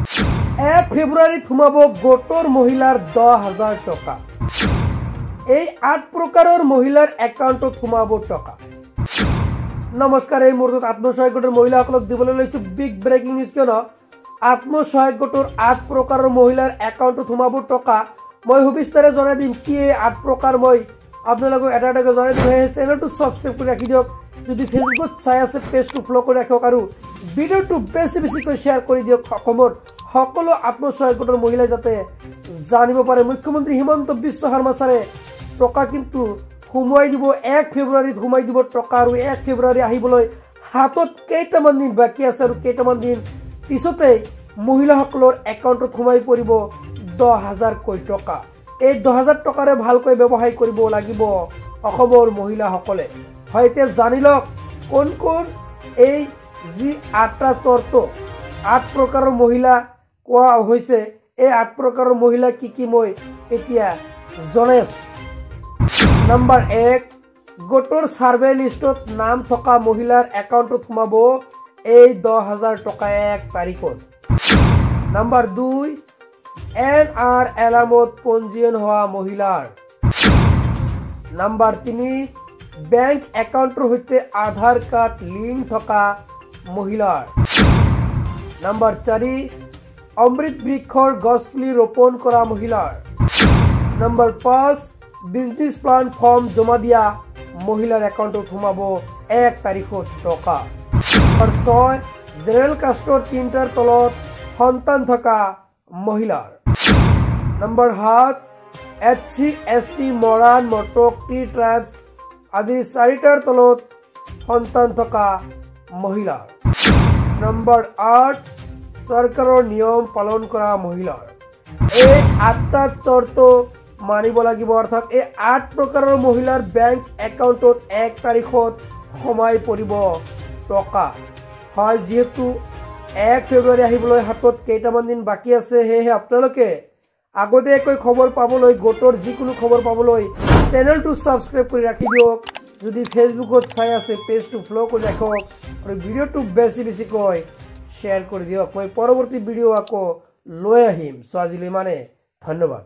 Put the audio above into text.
1 ফেব্ৰুয়াৰি সোমাব গোটৰ মহিলাৰ 10,000 টকা। এই 8 প্ৰকাৰৰ মহিলাৰ একাউণ্টত সোমাব টকা। নমস্কাৰ, এই মুহূৰ্তত আত্মসহায়ক গোটৰ মহিলাসকলক দিবলৈ লৈছো বিগ ব্ৰেকিং নিউজ। কিয়নো আত্মসহায়ক গোটৰ 8 প্ৰকাৰৰ মহিলাৰ একাউণ্টত সোমাব টকা। মই সবিস্তাৰে জনাই দিম কি এই 8 প্ৰকাৰ। মই আপোনালোকক এটা এটাকৈ জনাই দিম। সেই চেনেলটো সাবস্ক্ৰাইব কৰি ৰাখি দিয়ক। যদি ফেসবুকত চাই আছে পেজটো ফলো কৰি ৰাখক আৰু ভিডিওটো বেছিকৈ শ্বেয়াৰ কৰি দিয়ক। অসমৰ সকলো আত্মসহায়ক গোটৰ মহিলাই যাতে জানিব পাৰে। মুখ্যমন্ত্ৰী হিমন্ত বিশ্ব শৰ্মা ছাৰে টকা কিন্তু সোমাই দিব 1 ফেব্ৰুৱাৰীত সোমাই দিব টকা। আৰু 1 ফেব্ৰুৱাৰী আহিবলৈ হাতত কেইটামান দিন বাকী আছে আৰু কেইটামান দিন পিছতে মহিলাসকলৰ একাউণ্টত সোমাই পৰিব 10,000 টকা। এই 10,000 টকাৰে ভালকৈ ব্যৱহাৰ কৰিব লাগিব অসমৰ মহিলাসকলে। হয়তো জানি লওক কোন কোন এই যি 8টা চৰ্ত 8 প্ৰকাৰৰ মহিলা কোৱা হৈছে। এই 8 প্ৰকাৰৰ মহিলা কি মই এতিয়া জনাই আছো। নাম্বাৰ 1, গোটৰ সাৰ্ভে লিষ্টত নাম থকা মহিলাৰ একাউণ্টত সোমাব এই 10,000 টকা 1 তাৰিখত। নাম্বাৰ 2, NR এলামত পঞ্জীয়ন হোৱা মহিলাৰ। নাম্বাৰ 3, বেংক একাউণ্টৰ সৈতে আধাৰ কাৰ্ড লিংক থকা মহিলাৰ। নাম্বাৰ 4, অমৃত বৃক্ষৰ গছপুলি ৰোপণ কৰা মহিলাৰ। নাম্বাৰ 5, বিজনেছ প্লান ফৰ্ম জমা দিয়া মহিলাৰ একাউণ্টত সোমাব 1 তাৰিখত টকা। নাম্বাৰ 6, জেনেৰেল কাষ্টৰ 3টাৰ তলত সন্তান থকা মহিলাৰ। Number 7, SC ST Moran Matak tea tribes আদি 4টাৰ তলত সন্তান থকা মহিলাৰ। নাম্বাৰ 8, চৰকাৰৰ নিয়ম পালন কৰা মহিলাৰ। এই 8টা চৰ্ত মানিব লাগিব। অৰ্থাৎ এই 8 প্ৰকাৰৰ মহিলাৰ বেংক একাউণ্টত 1 তাৰিখত সোমাই পৰিব টকা। হয়, যিহেতু 1 ফেব্ৰুৱাৰী আহিবলৈ হাতত কেইটামান দিন বাকী আছে, সেয়েহে আপোনালোকে আগতীয়াকৈ খবৰ পাবলৈ, গোটৰ যিকোনো খবৰ পাবলৈ চেনেলটো সাবস্ক্ৰাইব কৰি ৰাখি দিয়ক। যদি ফেসবুকত চাই আছে পেজটো ফলো কৰি ৰাখক আৰু ভিডিওটো বেছিকৈ শ্বেয়াৰ কৰি দিয়ক। মই পৰৱৰ্তী ভিডিও আকৌ লৈ আহিম। আজিলৈ ধন্যবাদ।